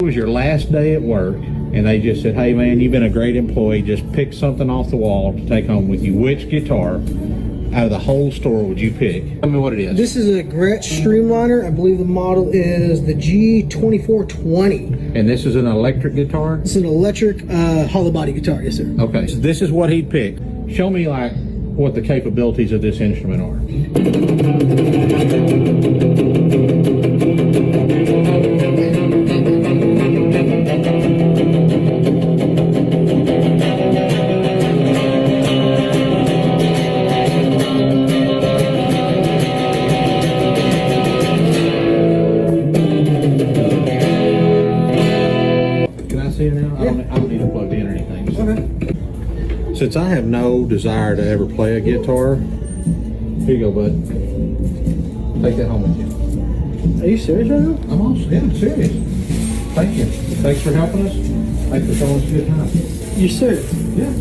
was your last day at work and they just said, hey man, you've been a great employee, just pick something off the wall to take home with you, which guitar out of the whole store would you pick? Tell me what it is. This is a Gretsch Streamliner. I believe the model is the G2420. And this is an electric guitar? It's an electric hollow body guitar, yes sir. Okay, so this is what he'd pick. Show me like what the capabilities of this instrument are. Can I see it now? Yeah. I don't need it plugged in or anything. Okay. Since I have no desire to ever play a guitar, here you go, bud. Take that home with you. Are you serious right now? I'm also, yeah, I'm serious. Thank you. Thanks for helping us. Thanks for showing us a good time. You're serious? Yeah.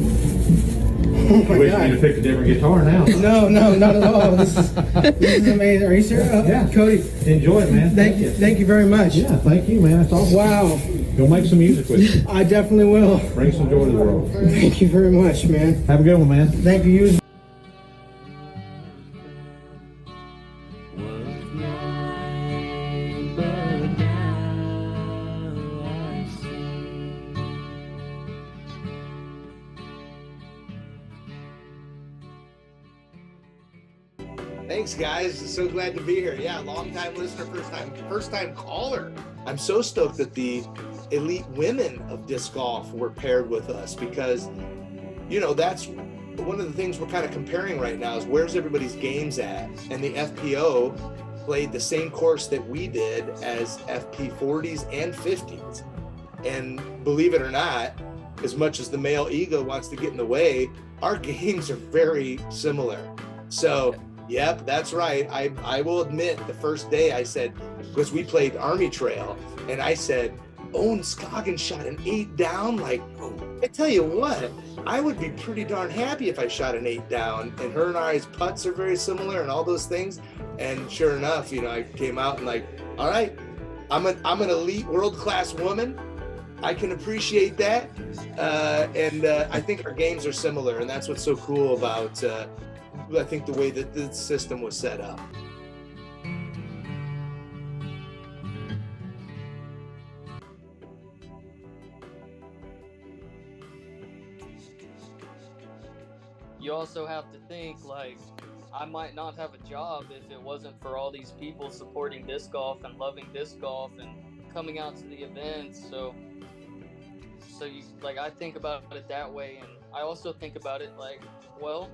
Oh my Wish God. you'd have picked a different guitar now. No, not at all. This is amazing. Are you serious? Yeah. Cody, Enjoy it, man. thank you very much. Yeah, thank you, man. That's awesome. Wow. Go make some music with you. I definitely will. Bring some joy to the world. Thank you very much, man. Have a good one, man. Thank you. Thanks, guys. So glad to be here. Yeah, long time listener, first time caller. I'm so stoked that the elite women of disc golf were paired with us because, you know, that's one of the things we're kind of comparing right now is where's everybody's games at? And the FPO played the same course that we did as FP40s and 50s. And believe it or not, as much as the male ego wants to get in the way, our games are very similar. So, yep, that's right. I will admit the first day I said, because we played Army Trail, and I said, Owen Scoggin shot an 8 down. Like, I tell you what, I would be pretty darn happy if I shot an 8 down. And her and I's putts are very similar and all those things. And sure enough, you know, I came out and like, all right, I'm an elite world-class woman. I can appreciate that. And I think our games are similar. And that's what's so cool about I think the way that the system was set up. You also have to think, like, I might not have a job if it wasn't for all these people supporting disc golf and loving disc golf and coming out to the events. So you, like, I think about it that way. And I also think about it like, well,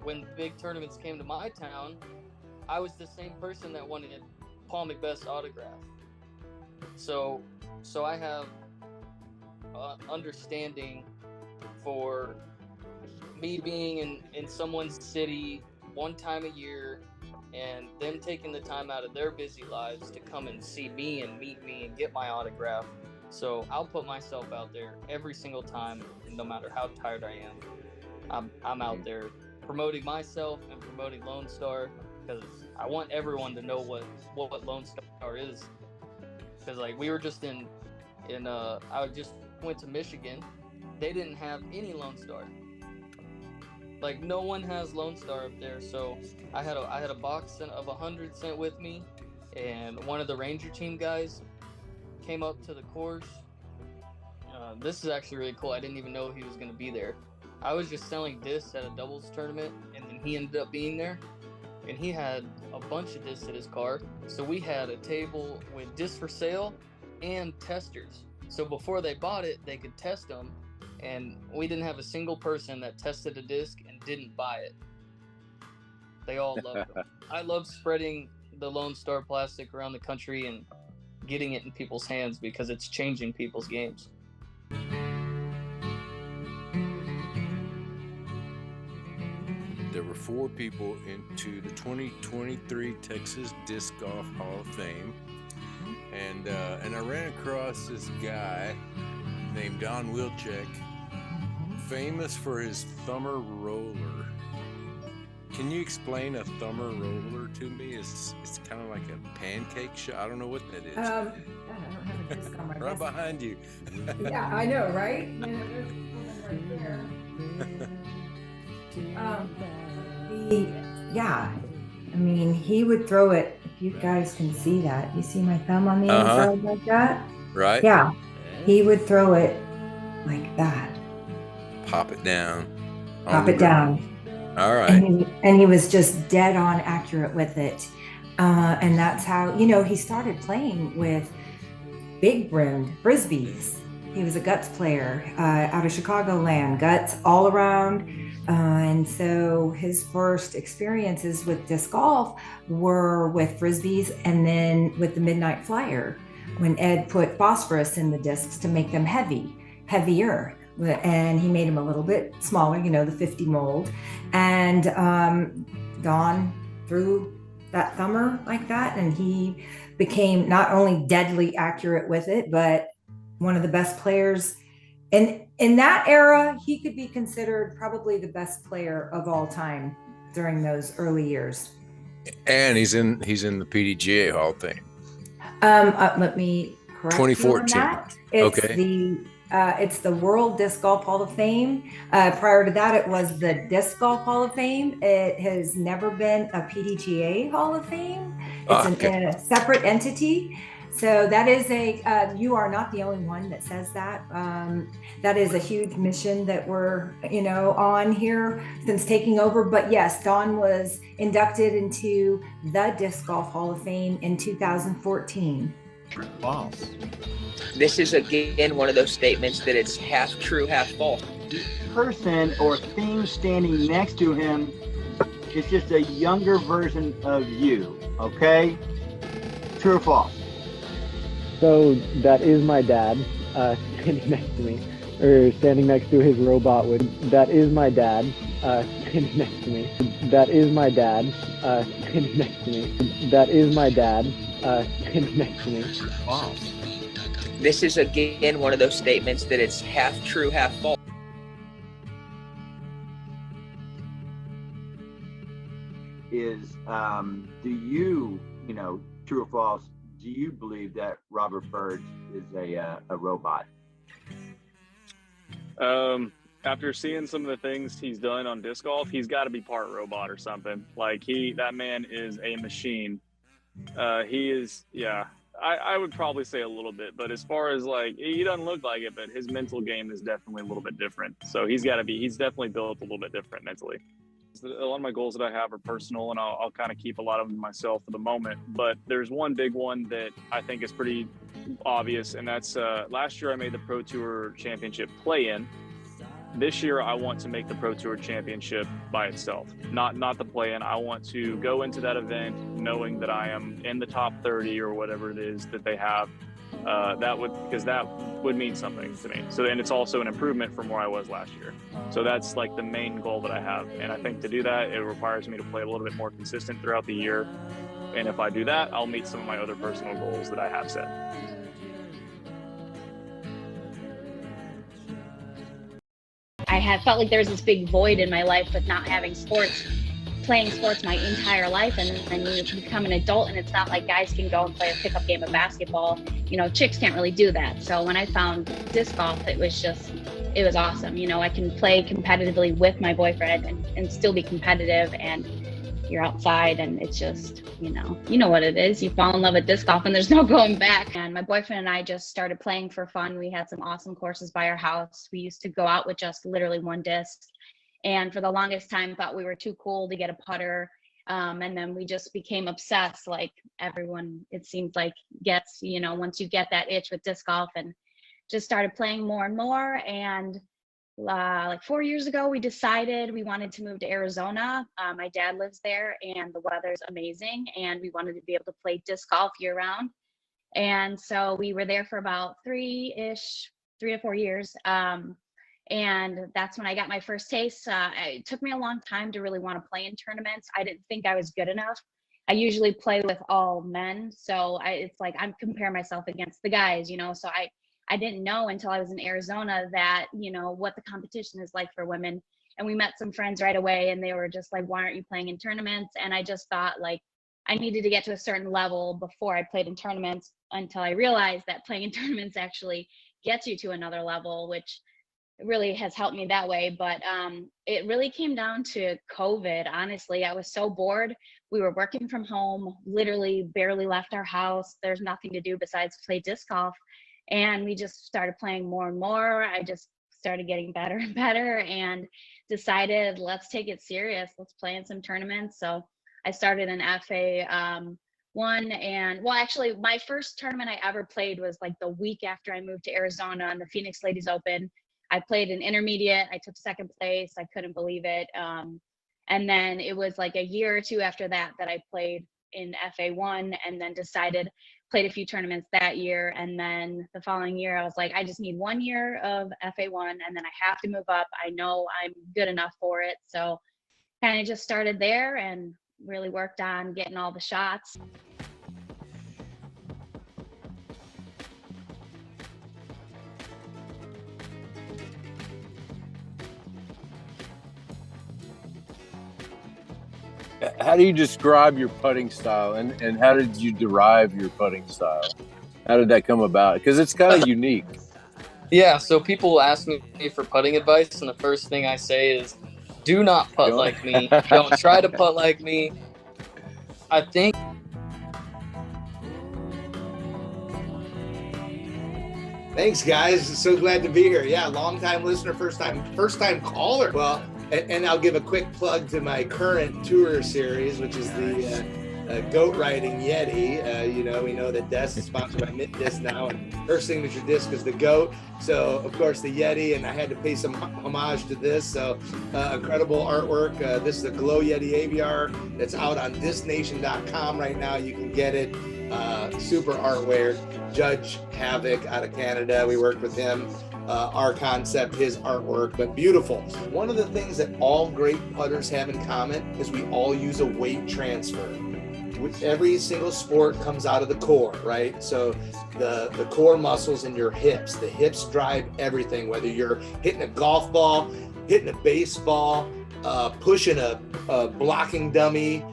when big tournaments came to my town, I was the same person that wanted Paul McBeth's autograph. So I have understanding for me being in someone's city one time a year and them taking the time out of their busy lives to come and see me and meet me and get my autograph. So I'll put myself out there every single time, no matter how tired I am. I'm out there promoting myself and promoting Lone Star because I want everyone to know what Lone Star is. Because like we were just I just went to Michigan. They didn't have any Lone Star. Like no one has Lone Star up there. So I had a box of 100 sent with me, and one of the Ranger team guys came up to the course. This is actually really cool. I didn't even know he was going to be there. I was just selling discs at a doubles tournament, and then he ended up being there, and he had a bunch of discs at his car. So we had a table with discs for sale and testers. So before they bought it, they could test them, and we didn't have a single person that tested a disc and didn't buy it. They all loved them. I love spreading the Lone Star plastic around the country and getting it in people's hands because it's changing people's games. There were 4 people into the 2023 Texas Disc Golf Hall of Fame, and I ran across this guy named Don Wilczek, famous for his thumber roller. Can you explain a thumber roller to me? It's kind of like a pancake shot. I don't know what that is. I don't have a disc on my right behind you. Yeah, I know, right? Yeah, there's one right there. Yeah, I mean, he would throw it. If you guys can see that, you see my thumb on the inside like that? Right. Yeah, he would throw it like that. Pop it down. Pop it down. All right. And he was just dead on accurate with it. And that's how, you know, he started playing with big brimmed frisbees. He was a guts player out of Chicagoland, guts all around. And so his first experiences with disc golf were with frisbees and then with the Midnight Flyer when Ed put phosphorus in the discs to make them heavier. And he made them a little bit smaller, you know, the 50 mold. And Don threw that thumber like that, and he became not only deadly accurate with it, but one of the best players. And in that era, he could be considered probably the best player of all time during those early years. And he's in the PDGA Hall of Fame. Let me correct 2014. you on that. It's Okay. It's the World Disc Golf Hall of Fame. Prior to that, it was the Disc Golf Hall of Fame. It has never been a PDGA Hall of Fame. It's a separate entity. So that is you are not the only one that says that. That is a huge mission that we're, you know, on here since taking over. But yes, Don was inducted into the Disc Golf Hall of Fame in 2014. Wow. This is again one of those statements that it's half true, half false. Person or thing standing next to him is just a younger version of you, okay? True or false? So that is my dad standing next to me, or standing next to his robot. That is my dad standing next to me. That is my dad standing next to me. That is my dad standing next to me. Wow. This is again one of those statements that it's half true, half false. Is do you, you know, true or false, do you believe that Robert Bird is a robot? After seeing some of the things he's done on disc golf, he's got to be part robot or something. Like that man is a machine. He is, yeah. I would probably say a little bit, but as far as like, he doesn't look like it, but his mental game is definitely a little bit different. So he's definitely built a little bit different mentally. A lot of my goals that I have are personal, and I'll kind of keep a lot of them myself for the moment. But there's one big one that I think is pretty obvious, and that's last year I made the Pro Tour Championship play-in. This year I want to make the Pro Tour Championship by itself, not the play-in. I want to go into that event knowing that I am in the top 30 or whatever it is that they have. Because that would mean something to me. So, and it's also an improvement from where I was last year. So that's like the main goal that I have. And I think to do that, it requires me to play a little bit more consistent throughout the year. And if I do that, I'll meet some of my other personal goals that I have set. I had felt like there was this big void in my life with not having playing sports my entire life, and then you become an adult, and it's not like guys can go and play a pickup game of basketball. You know, chicks can't really do that. So when I found disc golf, it was awesome. You know, I can play competitively with my boyfriend and still be competitive, and you're outside, and it's just, you know what it is. You fall in love with disc golf and there's no going back. And my boyfriend and I just started playing for fun. We had some awesome courses by our house. We used to go out with just literally one disc, and for the longest time thought we were too cool to get a putter. And then we just became obsessed, like everyone, it seems like, gets, you know, once you get that itch with disc golf, and just started playing more and more. And like 4 years ago, we decided we wanted to move to Arizona. My dad lives there and the weather's amazing, and we wanted to be able to play disc golf year round. And so we were there for about 3 to 4 years. And that's when I got my first taste. It took me a long time to really want to play in tournaments. I didn't think I was good enough. I usually play with all men. So it's like I'm comparing myself against the guys, you know, so I didn't know until I was in Arizona that, you know, what the competition is like for women. And we met some friends right away, and they were just like, why aren't you playing in tournaments? And I just thought, like, I needed to get to a certain level before I played in tournaments. until I realized that playing in tournaments actually gets you to another level, which really has helped me that way. But it really came down to COVID. Honestly, I was so bored. We were working from home, literally barely left our house. There's nothing to do besides play disc golf. And we just started playing more and more. I just started getting better and better and decided, let's take it serious. Let's play in some tournaments. So I started an FA1, and well, actually my first tournament I ever played was like the week after I moved to Arizona on the Phoenix Ladies Open. I played an intermediate. I took second place. I couldn't believe it. And then it was like a year or two after that I played in FA1, and then played a few tournaments that year. And then the following year I was like, I just need 1 year of FA1 and then I have to move up. I know I'm good enough for it. So kind of just started there and really worked on getting all the shots. How do you describe your putting style, and how did you derive your putting style? How did that come about? Because it's kind of unique. Yeah, so people ask me for putting advice, and the first thing I say is, do not putt like me. Don't try to putt like me. I think Thanks, guys. So glad to be here. Yeah, long time listener, first time caller. Well, and I'll give a quick plug to my current tour series, which is the goat riding Yeti. We know that Des is sponsored by Mint Disc now, and her signature disc is the goat. So of course the Yeti, and I had to pay some homage to this. So incredible artwork. This is a Glow Yeti ABR that's out on discnation.com right now. You can get it. Super artwork. Judge Havoc out of Canada. We worked with him. Our concept, his artwork, but beautiful. One of the things that all great putters have in common is we all use a weight transfer. Every single sport comes out of the core, right? So the core muscles in your hips, the hips drive everything, whether you're hitting a golf ball, hitting a baseball, pushing a blocking dummy,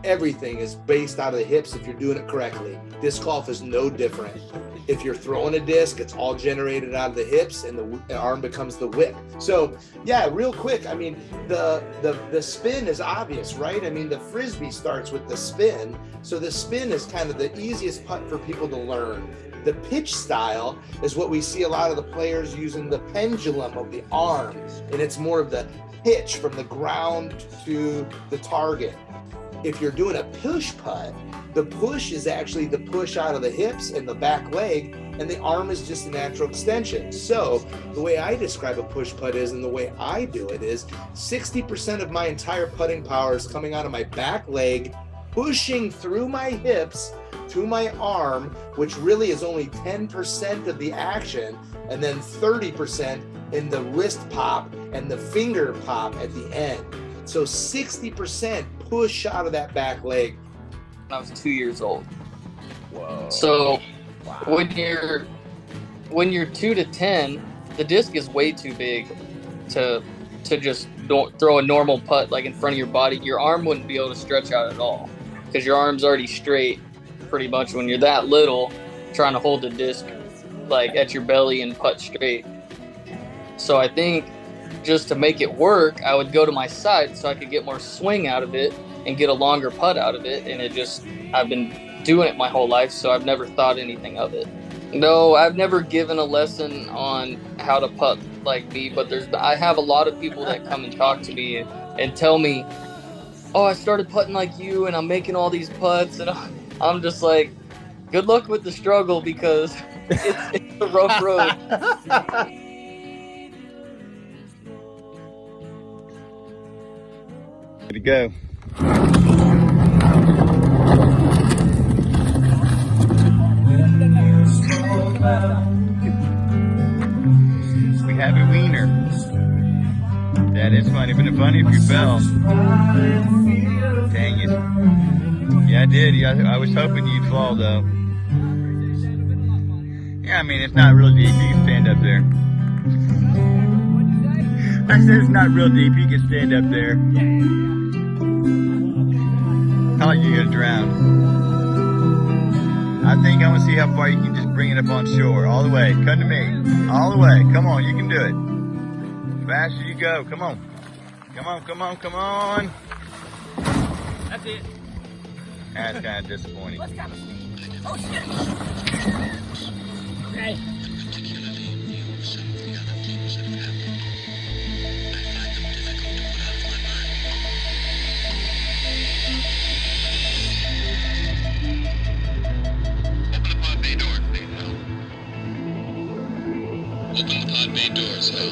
everything is based out of the hips if you're doing it correctly. Disc golf is no different. If you're throwing a disc, it's all generated out of the hips, and the arm becomes the whip. So yeah, real quick, I mean, the spin is obvious, right? I mean, the Frisbee starts with the spin. So the spin is kind of the easiest putt for people to learn. The pitch style is what we see a lot of the players using, the pendulum of the arm, and it's more of the pitch from the ground to the target. If you're doing a push putt, the push is actually the push out of the hips and the back leg, and the arm is just a natural extension. So the way I describe a push putt is, and the way I do it is, 60% of my entire putting power is coming out of my back leg, pushing through my hips to my arm, which really is only 10% of the action, and then 30% in the wrist pop and the finger pop at the end. So 60% push out of that back leg. I was 2 years old. Whoa. So when you're 2 to 10, the disc is way too big to just don't throw a normal putt like in front of your body. Your arm wouldn't be able to stretch out at all because your arm's already straight pretty much when you're that little, trying to hold the disc like at your belly and putt straight. So I think just to make it work, I would go to my side so I could get more swing out of it and get a longer putt out of it. And I've been doing it my whole life, so I've never thought anything of it. No, I've never given a lesson on how to putt like me, but I have a lot of people that come and talk to me and tell me, oh, I started putting like you and I'm making all these putts, and I'm just like, good luck with the struggle, because it's a rough road. Way to go. We have a wiener. That is funny, but it's funny if you fell. Dang it. Yeah, I did. Yeah, I was hoping you'd fall, though. Yeah, I mean, it's not real deep. You can stand up there. I said it's not real deep. You can stand up there. I like you're gonna drown. I think I want to see how far you can just bring it up on shore. All the way. Come to me. All the way. Come on. You can do it. Faster you go. Come on. Come on, come on, come on. That's it. That's kind of disappointing. Let's go. Oh, shit. Okay. Open the pod bay doors, Hal.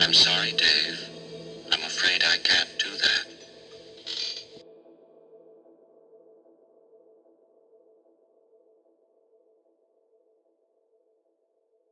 I'm sorry, Dave.